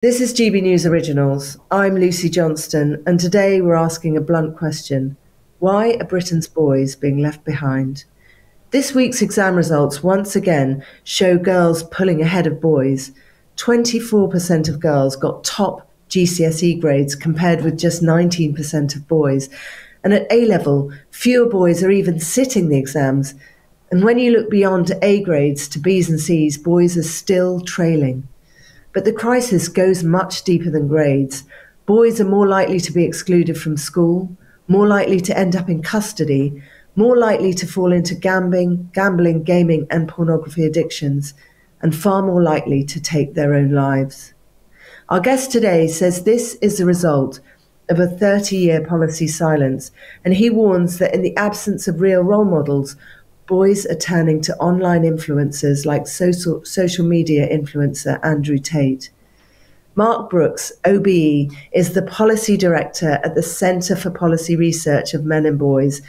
This is GB News Originals. I'm Lucy Johnston, and today we're asking a blunt question. Why are Britain's boys being left behind? This week's exam results once again show girls pulling ahead of boys. 24% of girls got top GCSE grades compared with just 19% of boys. And at A-level, fewer boys are even sitting the exams. And when you look beyond A grades to B's and C's, boys are still trailing. But the crisis goes much deeper than grades. Boys are more likely to be excluded from school, more likely to end up in custody, more likely to fall into gambling, gaming, and pornography addictions, and far more likely to take their own lives. Our guest today says this is the result of a 30-year policy silence, and he warns that in the absence of real role models, boys are turning to online influencers like social media influencer Andrew Tate. Mark Brooks, OBE, is the policy director at the Centre for Policy Research of Men and Boys,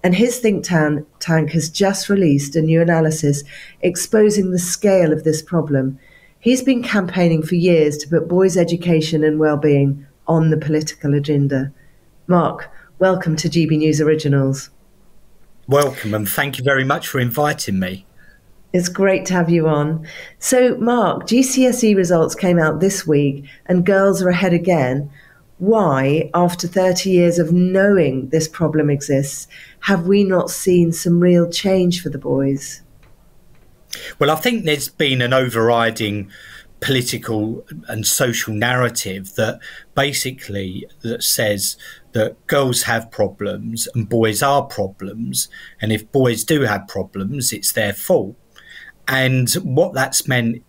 and his think tank has just released a new analysis exposing the scale of this problem. He's been campaigning for years to put boys' education and well-being on the political agenda. Mark, welcome to GB News Originals. Welcome, and thank you very much for inviting me. It's great to have you on. So, Mark, GCSE results came out this week and girls are ahead again. Why, after 30 years of knowing this problem exists, have we not seen some real change for the boys? Well, I think there's been an overriding political and social narrative that says that girls have problems and boys are problems, and if boys do have problems, it's their fault. And what that's meant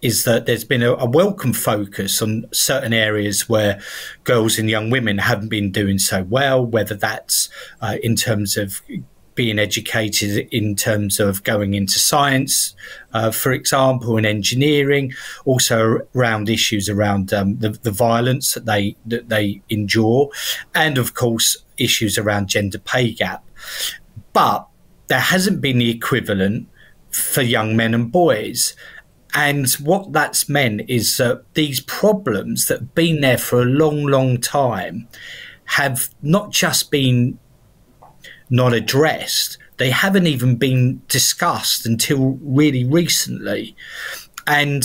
is that there's been a welcome focus on certain areas where girls and young women haven't been doing so well, whether that's in terms of being educated, in terms of going into science, for example, and engineering, also around issues around the violence that they endure, and of course issues around gender pay gap. But there hasn't been the equivalent for young men and boys. And what that's meant is that these problems that have been there for a long, long time have not just been not addressed, they haven't even been discussed until really recently. And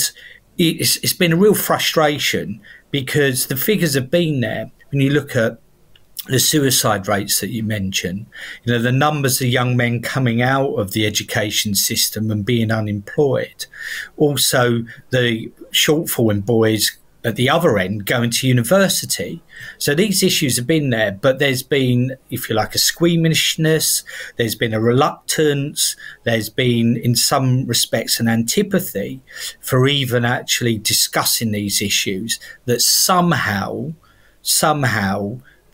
it's been a real frustration because the figures have been there. When you look at the suicide rates that you mentioned, the numbers of young men coming out of the education system and being unemployed, also the shortfall in boys at the other end going to university. So these issues have been there, but there's been, if you like, a squeamishness, there's been a reluctance, there's been, in some respects, an antipathy for even actually discussing these issues, that somehow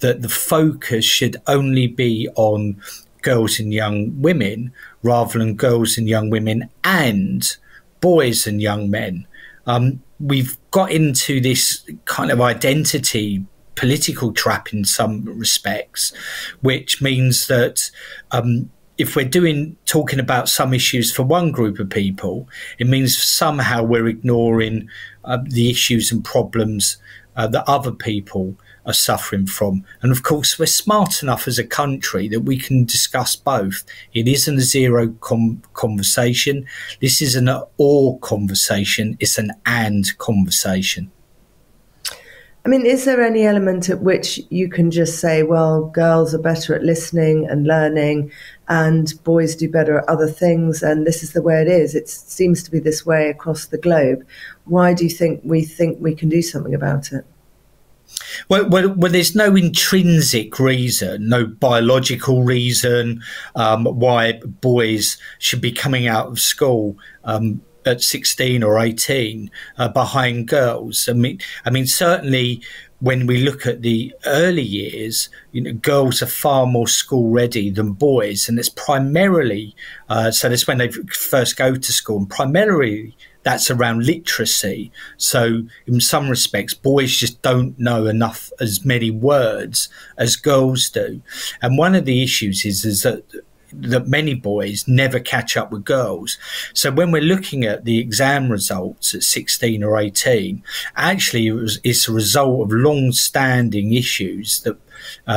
that the focus should only be on girls and young women rather than girls and young women and boys and young men. We've got into this kind of identity political trap in some respects, which means that if we're talking about some issues for one group of people, it means somehow we're ignoring the issues and problems that other people are suffering from. And of course, we're smart enough as a country that we can discuss both. It isn't a zero conversation. This isn't an or conversation. It's an and conversation. I mean, is there any element at which you can just say, well, girls are better at listening and learning and boys do better at other things, and this is the way it is? It seems to be this way across the globe. Why do you think we can do something about it? Well, there's no intrinsic reason, no biological reason why boys should be coming out of school at 16 or 18 behind girls. I mean, certainly when we look at the early years, girls are far more school ready than boys, and it's primarily so that's when they first go to school, and primarily that's around literacy. So in some respects, boys just don't know as many words as girls do. And one of the issues is that that many boys never catch up with girls. So when we're looking at the exam results at 16 or 18, actually it's a result of long-standing issues that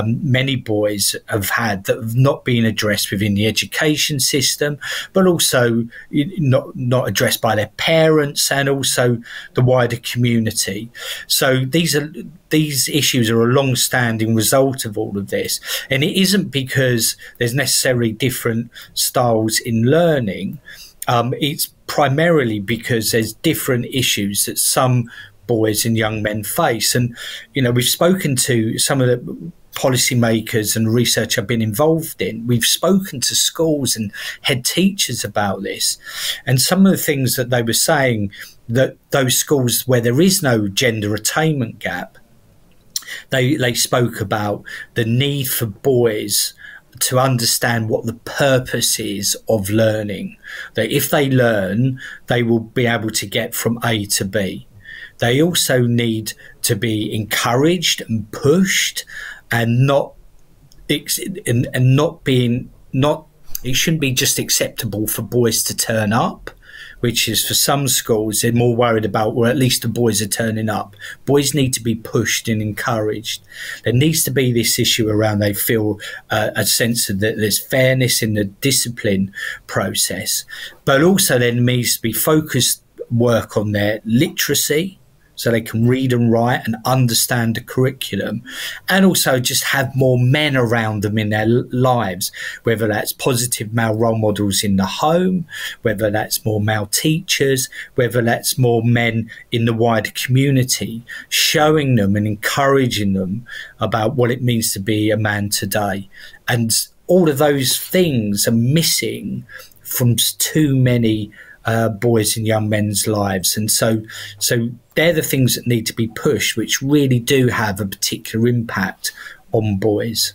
many boys have had that have not been addressed within the education system, but also not addressed by their parents and also the wider community. So these issues are a long-standing result of all of this, and it isn't because there's necessarily different styles in learning. It's primarily because there's different issues that some boys and young men face. And we've spoken to some of the policymakers and research I've been involved in. We've spoken to schools and head teachers about this, and some of the things that they were saying, that those schools where there is no gender attainment gap, they spoke about the need for boys to understand what the purpose is of learning, that if they learn, they will be able to get from A to B. They also need to be encouraged and pushed, and it shouldn't be just acceptable for boys to turn up, which is, for some schools, they're more worried about, well, at least the boys are turning up. Boys need to be pushed and encouraged. There needs to be this issue around they feel a sense of that there's fairness in the discipline process, but also there needs to be focused work on their literacy, so they can read and write and understand the curriculum, and also just have more men around them in their lives, whether that's positive male role models in the home, whether that's more male teachers, whether that's more men in the wider community, showing them and encouraging them about what it means to be a man today. And all of those things are missing from too many boys and young men's lives. And so they're the things that need to be pushed, which really do have a particular impact on boys.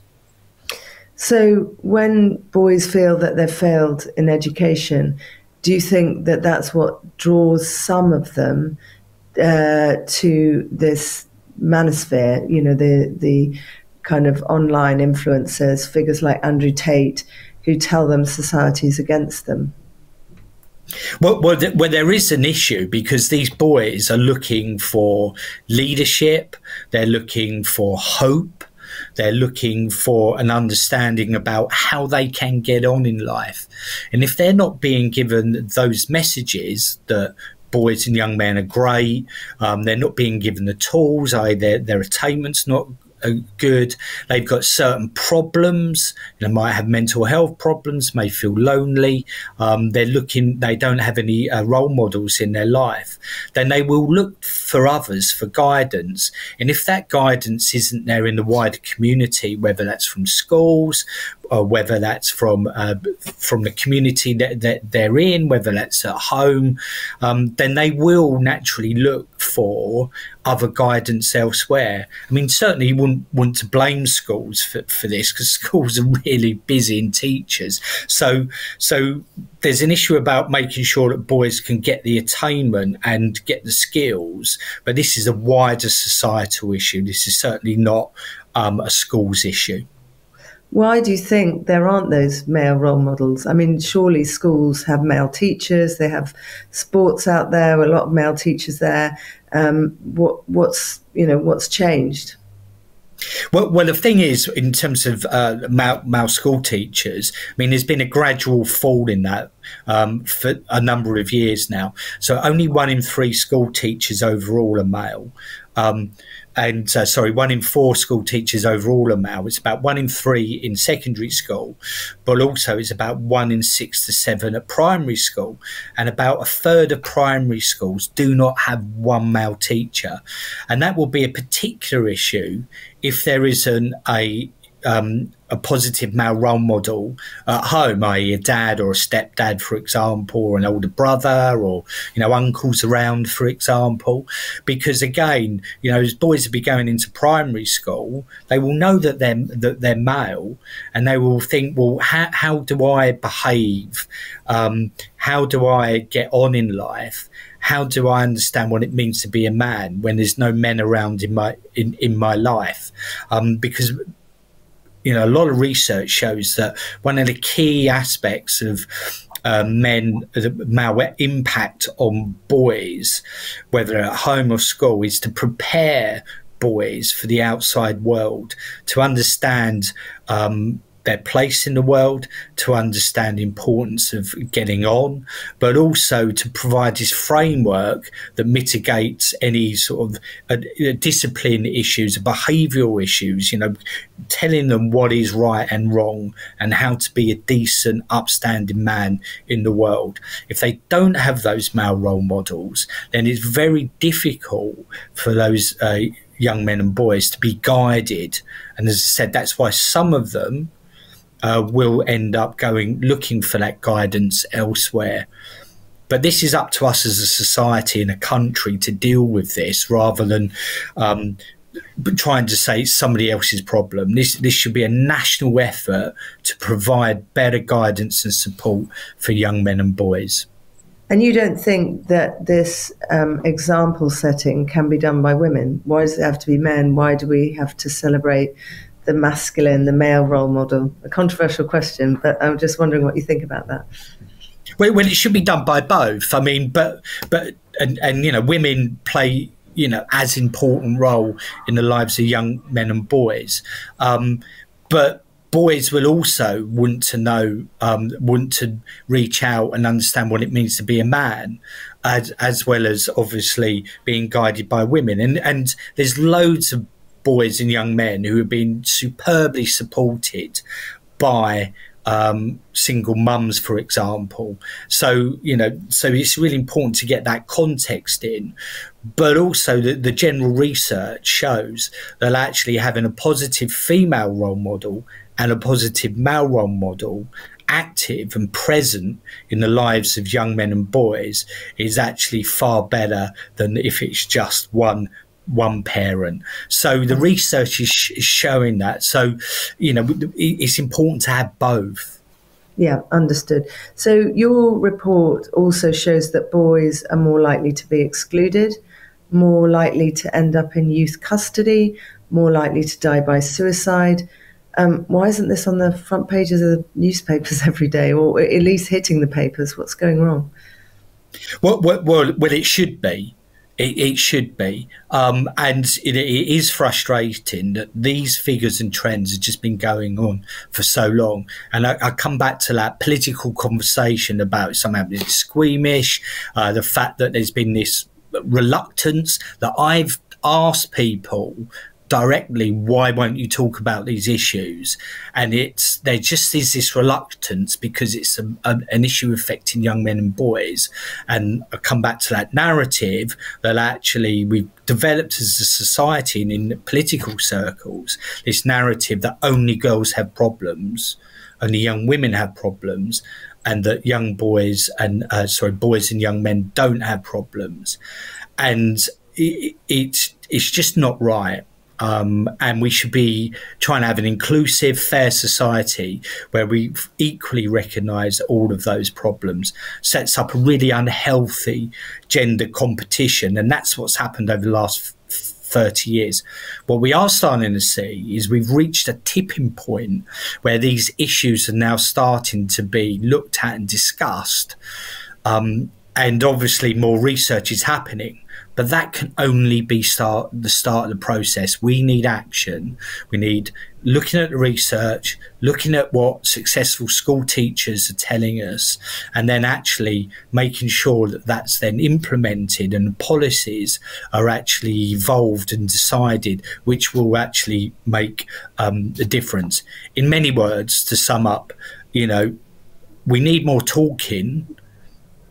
So when boys feel that they've failed in education, do you think that that's what draws some of them to this manosphere, the kind of online influencers, figures like Andrew Tate, who tell them society's against them? Well, there is an issue, because these boys are looking for leadership, they're looking for hope, they're looking for an understanding about how they can get on in life. And if they're not being given those messages that boys and young men are great, they're not being given the tools, their attainment's not good, they've got certain problems, they might have mental health problems, may feel lonely, they don't have any role models in their life, then they will look for others for guidance. And if that guidance isn't there in the wider community, whether that's from schools or whether that's from the community that they're in, whether that's at home, then they will naturally look for other guidance elsewhere. I mean, certainly you wouldn't want to blame schools for this, because schools are really busy in teachers. So there's an issue about making sure that boys can get the attainment and get the skills, but this is a wider societal issue. This is certainly not a schools issue. Why do you think there aren't those male role models? I mean, surely schools have male teachers, they have sports out there, a lot of male teachers there. What's changed? Well, the thing is, in terms of male school teachers, I mean, there's been a gradual fall in that for a number of years now. So only 1 in 3 school teachers overall are male. 1 in 4 school teachers overall are male. It's about 1 in 3 in secondary school, but also it's about 1 in 6 to 7 at primary school. And about a third of primary schools do not have 1 male teacher. And that will be a particular issue if there isn't a positive male role model at home, i.e. a dad or a stepdad, for example, or an older brother, or uncles around, for example. Because again, as boys will be going into primary school, they will know that they're male, and they will think, well, how do I behave? How do I get on in life? How do I understand what it means to be a man when there's no men around in my life? Because a lot of research shows that one of the key aspects of the male impact on boys, whether at home or school, is to prepare boys for the outside world, to understand their place in the world, to understand the importance of getting on, but also to provide this framework that mitigates any sort of discipline issues, behavioural issues, telling them what is right and wrong and how to be a decent, upstanding man in the world. If they don't have those male role models, then it's very difficult for those young men and boys to be guided. And as I said, that's why some of them will end up looking for that guidance elsewhere. But this is up to us as a society and a country to deal with this, rather than trying to say it's somebody else's problem. This should be a national effort to provide better guidance and support for young men and boys. And you don't think that this example setting can be done by women? Why does it have to be men? Why do we have to celebrate the masculine, the male role model? A controversial question, but I'm just wondering what you think about that. Well, it should be done by both. I mean, but women play as important role in the lives of young men and boys, but boys will also want to reach out and understand what it means to be a man, as well as obviously being guided by women. And there's loads of boys and young men who have been superbly supported by single mums, for example. So it's really important to get that context in, but also the general research shows that actually having a positive female role model and a positive male role model active and present in the lives of young men and boys is actually far better than if it's just one parent. So the research is showing that. So, it's important to have both. Yeah, understood. So your report also shows that boys are more likely to be excluded, more likely to end up in youth custody, more likely to die by suicide. Why isn't this on the front pages of the newspapers every day, or at least hitting the papers? What's going wrong? Well, it should be. It should be. And it is frustrating that these figures and trends have just been going on for so long. And I come back to that political conversation about somehow being squeamish, the fact that there's been this reluctance that I've asked people directly, why won't you talk about these issues? And there just is this reluctance because it's an issue affecting young men and boys. And I come back to that narrative that actually we've developed as a society and in political circles, this narrative that only girls have problems, only young women have problems, and that young boys and boys and young men don't have problems. And it's just not right. And we should be trying to have an inclusive, fair society where we equally recognise all of those problems. Sets up a really unhealthy gender competition, and that's what's happened over the last 30 years. What we are starting to see is we've reached a tipping point where these issues are now starting to be looked at and discussed, and obviously more research is happening. But that can only be the start of the process. We need action. We need looking at the research, looking at what successful school teachers are telling us, and then actually making sure that that's then implemented and the policies are actually evolved and decided, which will actually make a difference. In many words, to sum up, we need more talking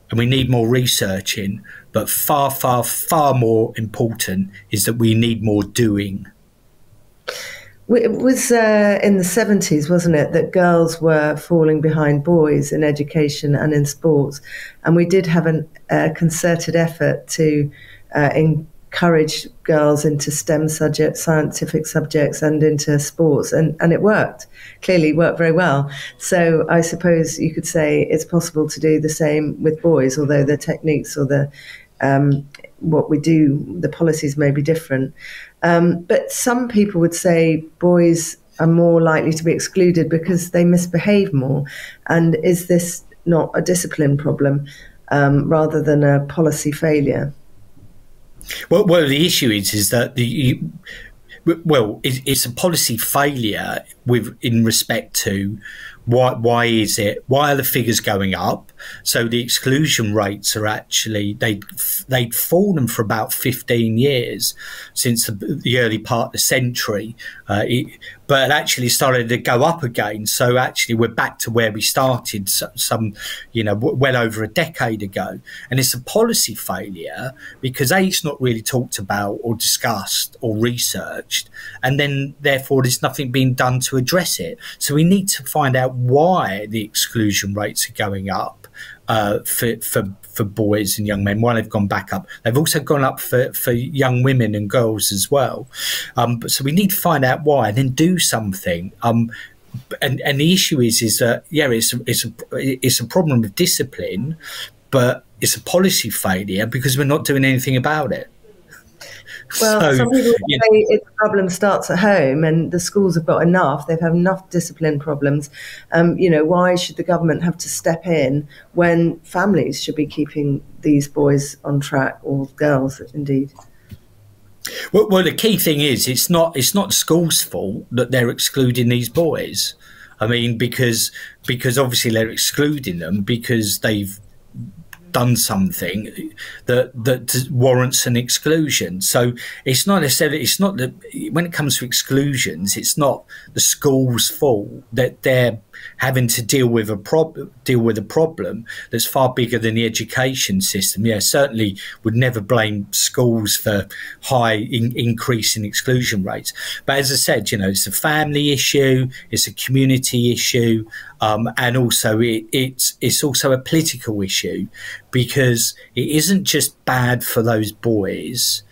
and we need more researching, but far, far, far more important is that we need more doing. It was in the 70s, wasn't it, that girls were falling behind boys in education and in sports. And we did have a concerted effort to encourage girls into STEM subjects, scientific subjects, and into sports. And it worked, clearly worked very well. So I suppose you could say it's possible to do the same with boys, although the techniques or the what we do, the policies may be different. But some people would say boys are more likely to be excluded because they misbehave more? And is this not a discipline problem rather than a policy failure? Well, the issue is that it's a policy failure in respect to why are the figures going up? So the exclusion rates are actually they'd fallen for about 15 years since the early part of the century, but it actually started to go up again. So actually we're back to where we started well over a decade ago, and it's a policy failure because it's not really talked about or discussed or researched, and then therefore there's nothing being done to address it. So we need to find out why the exclusion rates are going up for boys and young men, why they've gone back up. They've also gone up for young women and girls as well. So we need to find out why and then do something. And the issue is that it's a problem of discipline, but it's a policy failure because we're not doing anything about it. Well, some people say the problem starts at home and the schools have got enough. They've had enough discipline problems. Why should the government have to step in when families should be keeping these boys on track, or girls indeed? Well, the key thing is it's not the school's fault that they're excluding these boys. I mean, because obviously they're excluding them because they've done something that warrants an exclusion. So it's not necessarily, it's not that when it comes to exclusions, it's not the school's fault that they're having to deal with a problem that's far bigger than the education system. Yeah, certainly would never blame schools for high increase in exclusion rates. But as I said, it's a family issue, it's a community issue, and also it's also a political issue, because it isn't just bad for those boys.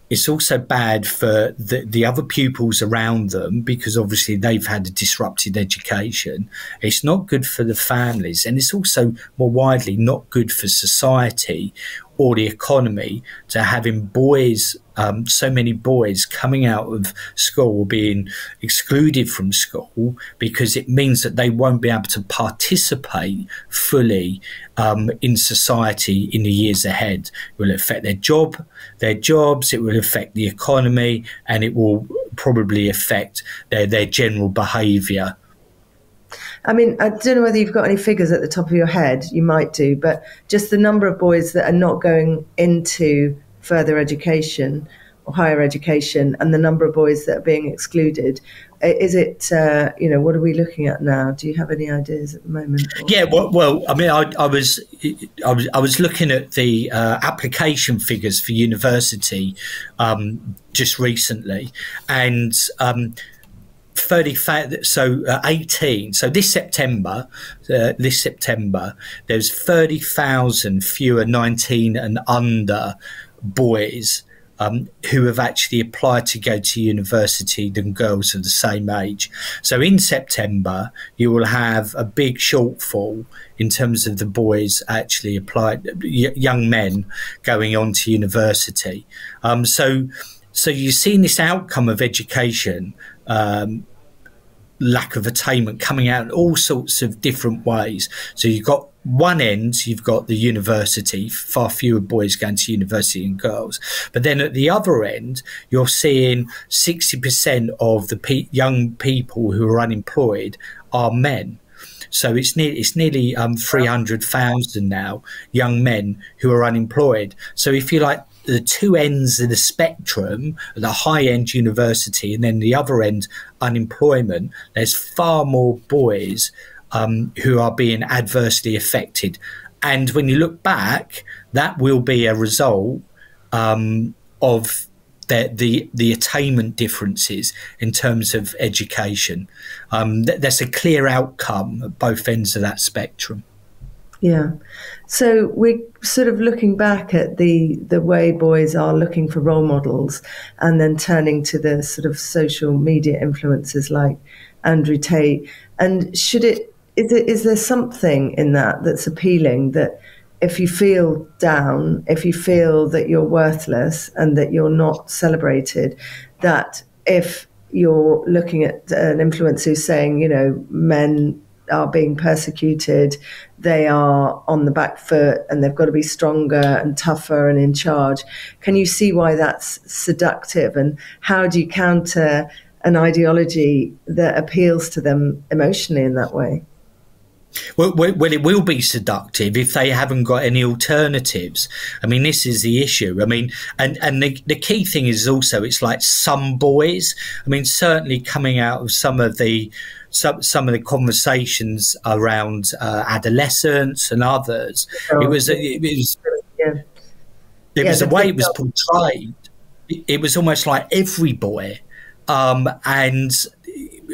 It's also bad for the other pupils around them, because obviously they've had a disrupted education. It's not good for the families, and it's also more widely not good for society or the economy to having boys, so many boys coming out of school being excluded from school, because it means that they won't be able to participate fully in society in the years ahead. It will affect their jobs, it will affect the economy, and it will probably affect their general behaviour. I mean, I don't know whether you've got any figures at the top of your head. You might do, but just the number of boys that are not going into further education or higher education, and the number of boys that are being excluded. Is it, what are we looking at now? Do you have any ideas at the moment? Or? Yeah, well, I mean, I was looking at the application figures for university just recently, and 18. So this September, there's 30,000 fewer 19 and under boys who have actually applied to go to university than girls of the same age. So in September, you will have a big shortfall in terms of the boys actually applied, young men going on to university. So you've seen this outcome of education, lack of attainment, coming out in all sorts of different ways. So you've got one end, you've got the university, far fewer boys going to university than girls. But then at the other end, you're seeing 60% of the young people who are unemployed are men. So it's nearly 300,000 now, young men who are unemployed. So if you like, the two ends of the spectrum, the high end university and then the other end unemployment, there's far more boys who are being adversely affected. And when you look back, that will be a result of the attainment differences in terms of education. That's a clear outcome at both ends of that spectrum. Yeah. So we're sort of looking back at the way boys are looking for role models, and then turning to the sort of social media influencers like Andrew Tate. And is there something in that that's appealing, that if you feel down, if you feel that you're worthless and that you're not celebrated, that if you're looking at an influencer who's saying, men are being persecuted, they are on the back foot, and they've got to be stronger and tougher and in charge. Can you see why that's seductive? And how do you counter an ideology that appeals to them emotionally in that way? Well, it will be seductive if they haven't got any alternatives. I mean, this is the issue. I mean, and the key thing is also, it's like some boys. I mean, certainly coming out of some of the conversations around adolescence and others, it was the way it was portrayed. It was almost like every boy, and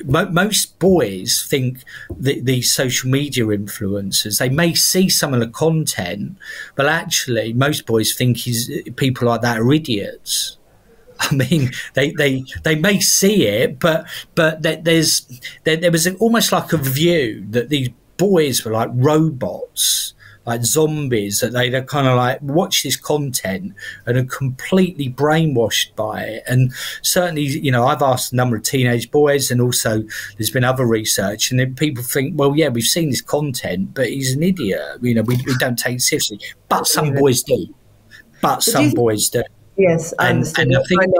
most boys think that these social media influencers, they may see some of the content, but actually most boys think people like that are idiots. I mean, they may see it, but there was almost like a view that these boys were like robots, like zombies, that they're kind of like watch this content and are completely brainwashed by it. And certainly, I've asked a number of teenage boys, and also there's been other research, and then people think, well, yeah, we've seen this content, but he's an idiot. We don't take it seriously. But some boys do. Boys do. Yes, I understand. And I think,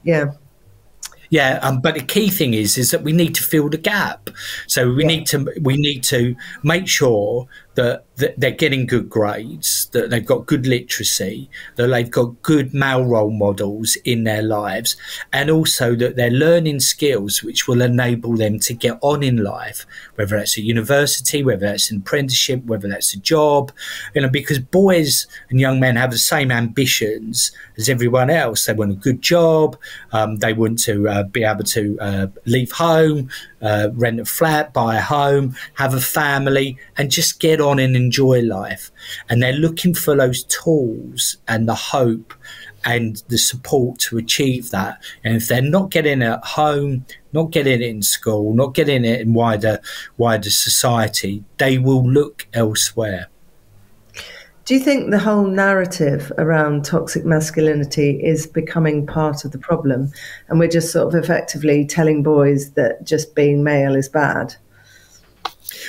yeah. Yeah, but the key thing is that we need to fill the gap. So we need to make sure that they're getting good grades, that they've got good literacy, that they've got good male role models in their lives, and also that they're learning skills which will enable them to get on in life, whether that's a university, whether that's an apprenticeship, whether that's a job, because boys and young men have the same ambitions as everyone else. They want a good job, they want to be able to leave home, rent a flat, buy a home, have a family, and just get on and enjoy life. And they're looking for those tools and the hope and the support to achieve that. And if they're not getting it at home, not getting it in school, not getting it in wider society, they will look elsewhere. Do you think the whole narrative around toxic masculinity is becoming part of the problem, and we're just sort of effectively telling boys that just being male is bad?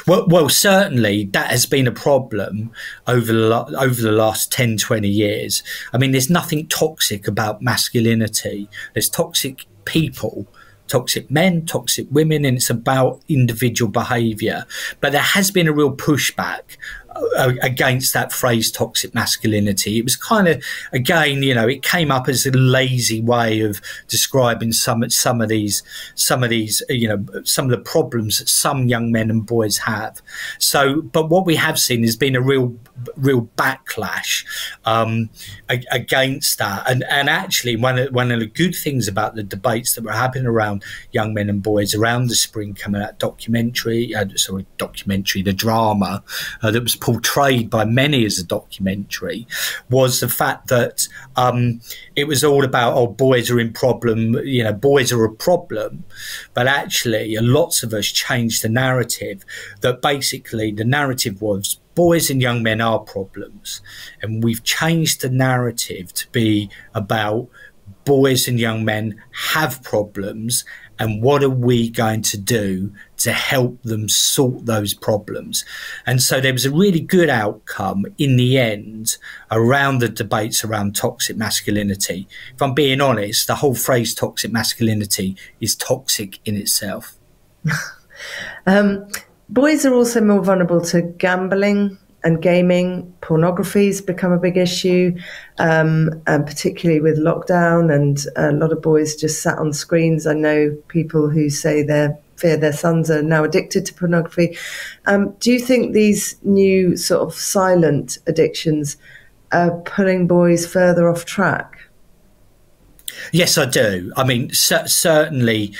Well, certainly that has been a problem over the last 10, 20 years. I mean, there's nothing toxic about masculinity. There's toxic people, toxic men, toxic women, and it's about individual behaviour. But there has been a real pushback against that phrase toxic masculinity. It was kind of, again, it came up as a lazy way of describing some of these some of the problems that some young men and boys have. So, but what we have seen has been a real backlash against that. And actually, one of the good things about the debates that were happening around young men and boys around the Spring Coming Out documentary, the drama that was portrayed by many as a documentary, was the fact that it was all about, boys are in problem, boys are a problem. But actually, lots of us changed the narrative, that basically the narrative was boys and young men are problems. And we've changed the narrative to be about boys and young men have problems, and what are we going to do to help them sort those problems? And so there was a really good outcome in the end around the debates around toxic masculinity. If I'm being honest, the whole phrase toxic masculinity is toxic in itself. Boys are also more vulnerable to gambling and gaming. Pornography's become a big issue, and particularly with lockdown, and a lot of boys just sat on screens. I know people who say they fear their sons are now addicted to pornography. Do you think these new sort of silent addictions are pulling boys further off track? Yes, I do. I mean, certainly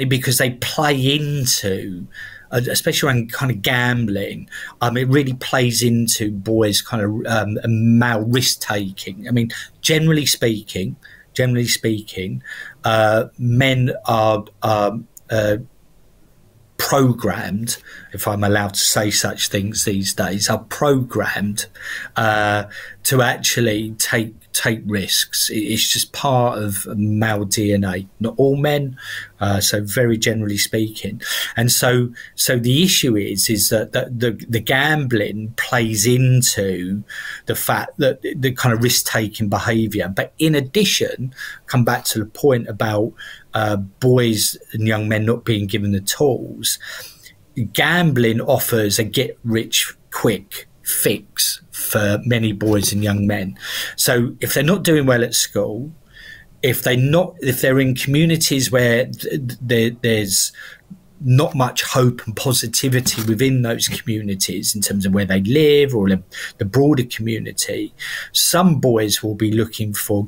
because they play into, especially around kind of gambling, it really plays into boys' kind of male risk taking. I mean, generally speaking, men are programmed, if I'm allowed to say such things these days, are programmed to actually take take risks. It's just part of male DNA. Not all men, so very generally speaking. And so the issue is that the gambling plays into the fact that the kind of risk-taking behaviour. But in addition, come back to the point about boys and young men not being given the tools. Gambling offers a get-rich-quick fix for many boys and young men. So if they're not doing well at school, if they're in communities where there's not much hope and positivity within those communities in terms of where they live or the broader community, some boys will be looking for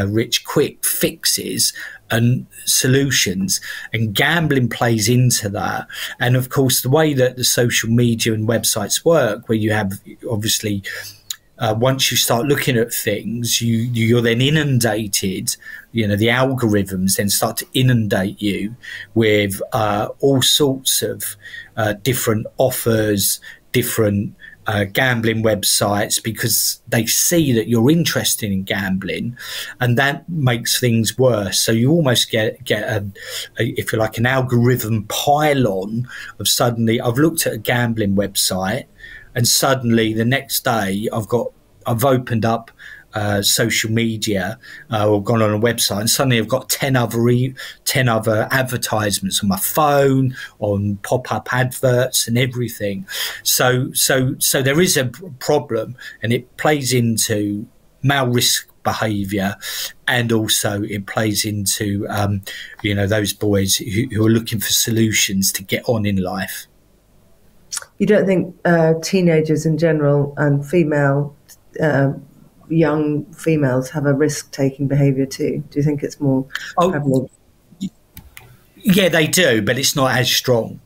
rich quick fixes and solutions, and gambling plays into that. And of course, the way that the social media and websites work, where you have obviously once you start looking at things, you're then inundated. The algorithms then start to inundate you with all sorts of different offers, different gambling websites, because they see that you're interested in gambling, and that makes things worse. So you almost get if you like, an algorithm pylon of suddenly I've looked at a gambling website, and suddenly the next day I've opened up social media or gone on a website, and suddenly I've got 10 other advertisements on my phone, on pop-up adverts and everything. So there is a problem, and it plays into male risk behaviour, and also it plays into those boys who are looking for solutions to get on in life. You don't think teenagers in general and young females have a risk-taking behaviour too? Do you think it's more prevalent? Yeah, they do, but it's not as strong.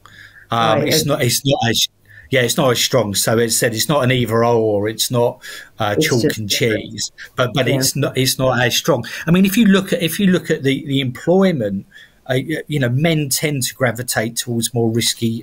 Right. It's not as strong. So it's said it's not an either or. It's not chalk and cheese. But it's not as strong. I mean, if you look at the employment, men tend to gravitate towards more risky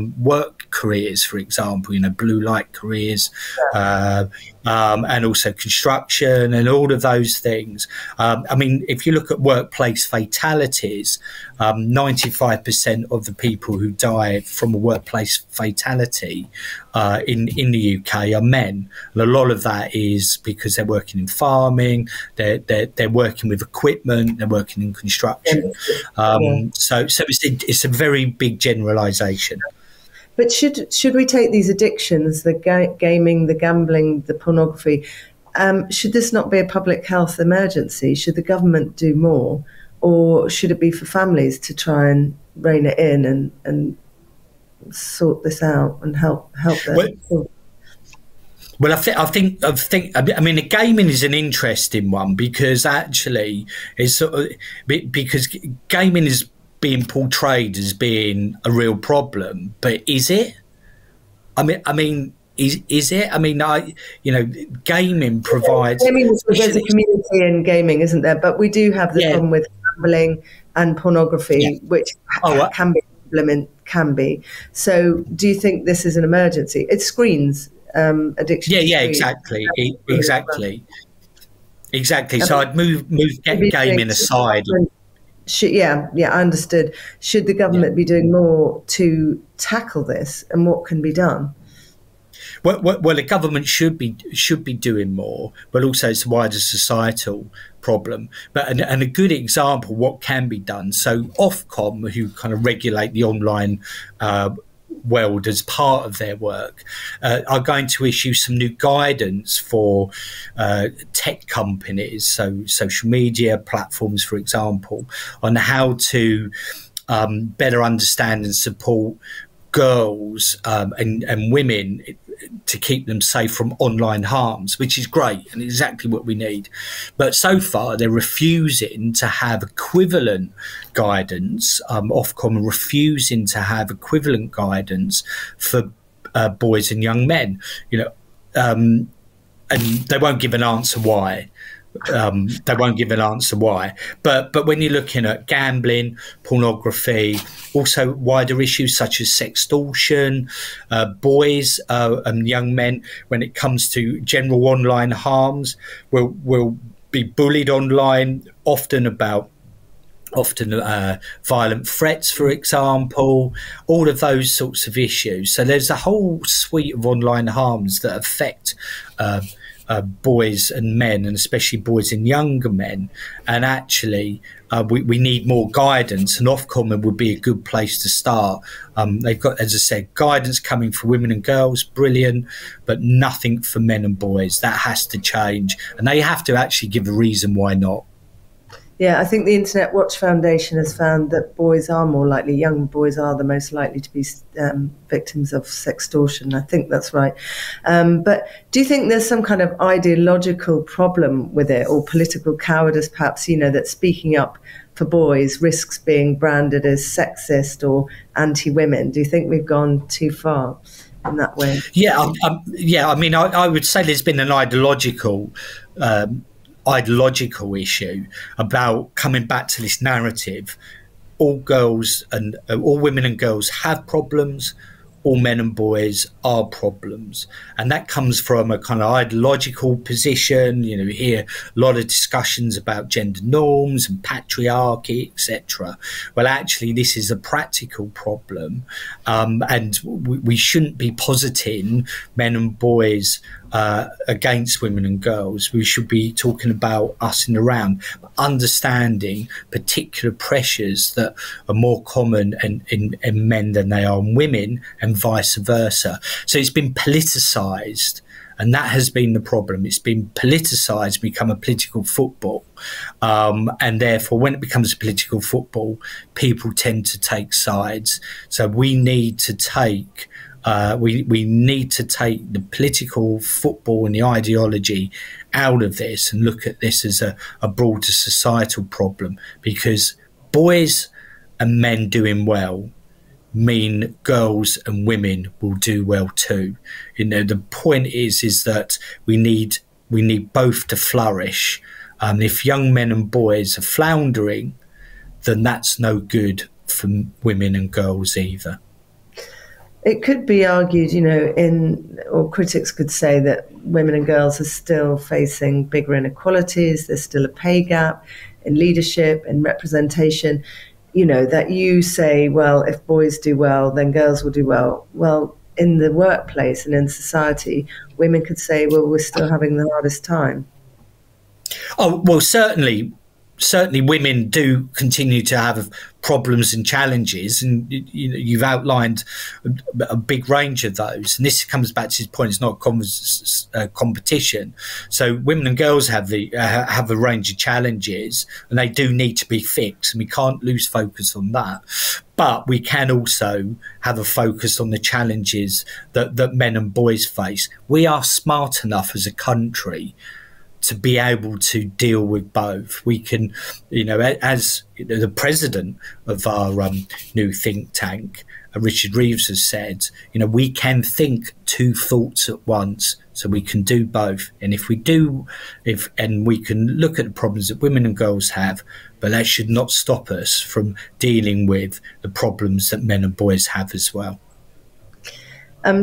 work careers, for example, blue light careers, and also construction and all of those things. I mean, if you look at workplace fatalities, 95% of the people who die from a workplace fatality in the UK are men, and a lot of that is because they're working in farming, they're working with equipment, they're working in construction. So it's a very big generalisation. But should we take these addictions, the gaming, the gambling, the pornography, should this not be a public health emergency? Should the government do more, or should it be for families to try and rein it in and sort this out and help them? Well, I think. I mean, the gaming is an interesting one, because actually, because gaming is being portrayed as being a real problem, but is it? I mean, is it? I mean, gaming provides. There's a community in gaming, isn't there? But we do have the problem with gambling and pornography, which can be. So, do you think this is an emergency? It screens addiction. Yeah, exactly. So I'd move gaming aside. I understood. Should the government be doing more to tackle this, and what can be done? Well, the government should be doing more, but also it's a wider societal problem. But and a good example what can be done. So Ofcom, who kind of regulate the online world as part of their work, are going to issue some new guidance for tech companies, so social media platforms, for example, on how to better understand and support girls and women to keep them safe from online harms, which is great and exactly what we need. But so far, they're refusing to have equivalent guidance. Ofcom are refusing to have equivalent guidance for boys and young men. And they won't give an answer why. They won't give an answer why. But when you're looking at gambling, pornography, also wider issues such as sextortion, boys and young men, when it comes to general online harms, will be bullied online, often violent threats, for example, all of those sorts of issues. So there's a whole suite of online harms that affect boys and men, and especially boys and younger men. And actually, we need more guidance, and Ofcom would be a good place to start. They've got, as I said, guidance coming for women and girls, brilliant, but nothing for men and boys. That has to change, and they have to actually give a reason why not. Yeah, I think the Internet Watch Foundation has found that boys are more likely, young boys are the most likely to be victims of sextortion. I think that's right. But do you think there's some kind of ideological problem with it, or political cowardice perhaps, that speaking up for boys risks being branded as sexist or anti-women? Do you think we've gone too far in that way? Yeah, I mean, I would say there's been an ideological issue about coming back to this narrative. All girls and all women and girls have problems. All men and boys are problems, and that comes from a kind of ideological position. You hear a lot of discussions about gender norms and patriarchy, etc. Well, actually, this is a practical problem, and we shouldn't be positing men and boys against women and girls. We should be talking about us in the round, understanding particular pressures that are more common in men than they are in women, and vice versa. So it's been politicised, and that has been the problem. It's been politicised, become a political football, and therefore when it becomes a political football, people tend to take sides. So we need to take we need to take the political football and the ideology out of this and look at this as a broader societal problem, because boys and men doing well mean girls and women will do well too. The point is that we need both to flourish. If young men and boys are floundering, then that's no good for women and girls either. It could be argued, or critics could say that women and girls are still facing bigger inequalities. There's still a pay gap in leadership and representation. That you say, well, if boys do well, then girls will do well. Well, in the workplace and in society, women could say, well, we're still having the hardest time. Oh, well, certainly women do continue to have problems and challenges, and you've outlined a big range of those. And this comes back to his point: it's not competition. So women and girls have a range of challenges, and they do need to be fixed, and we can't lose focus on that. But we can also have a focus on the challenges that men and boys face. We are smart enough as a country to be able to deal with both. We can, as the president of our new think tank, Richard Reeves, has said, we can think two thoughts at once, so we can do both. And if we do, and we can look at the problems that women and girls have, but that should not stop us from dealing with the problems that men and boys have as well.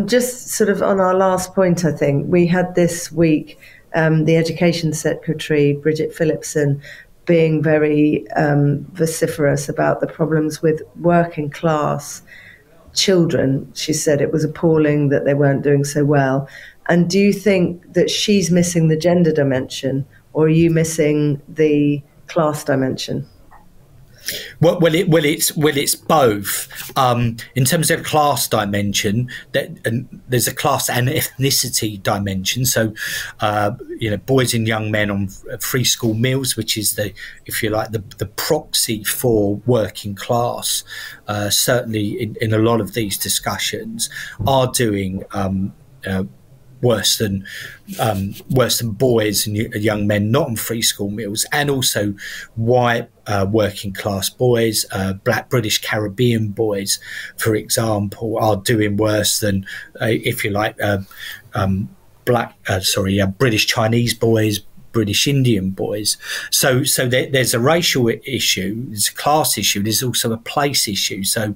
Just sort of on our last point, I think we had this week the Education Secretary, Bridget Phillipson, being very vociferous about the problems with working class children. She said it was appalling that they weren't doing so well. And do you think that she's missing the gender dimension, or are you missing the class dimension? Well, it's both. In terms of class dimension, there's a class and ethnicity dimension. So, boys and young men on free school meals, which is the proxy for working class. Certainly, in a lot of these discussions, are doing worse than boys and young men not on free school meals, and also white working class boys, Black British Caribbean boys, for example, are doing worse than British Chinese boys, British Indian boys. So there's a racial issue, there's a class issue, there's also a place issue. So,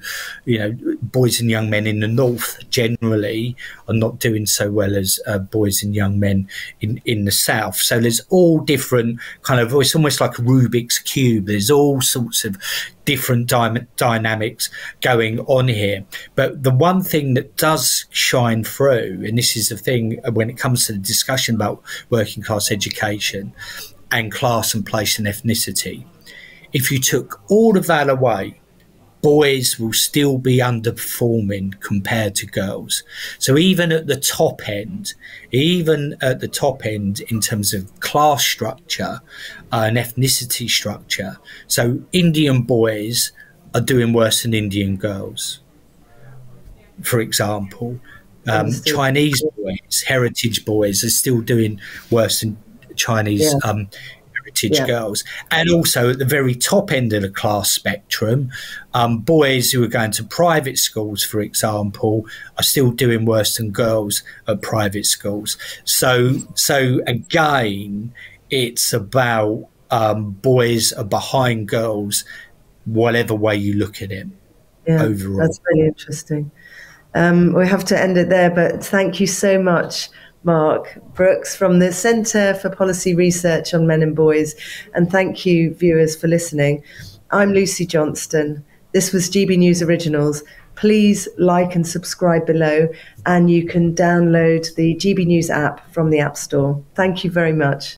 boys and young men in the north generally are not doing so well as boys and young men in the south. So there's all different kind of, it's almost like a Rubik's Cube. There's all sorts of different dynamics going on here. But the one thing that does shine through, and this is the thing when it comes to the discussion about working class education and class and place and ethnicity, if you took all of that away, boys will still be underperforming compared to girls. So even at the top end in terms of class structure and ethnicity structure, so Indian boys are doing worse than Indian girls, for example. Chinese boys, heritage boys, are still doing worse than Chinese girls. And also at the very top end of the class spectrum, boys who are going to private schools, for example, are still doing worse than girls at private schools. So again, it's about boys are behind girls, whatever way you look at it. Overall, that's really interesting. We have to end it there, but thank you so much, Mark Brooks from the Centre for Policy Research on Men and Boys. And thank you, viewers, for listening. I'm Lucy Johnston. This was GB News Originals. Please like and subscribe below, and you can download the GB News app from the App Store. Thank you very much.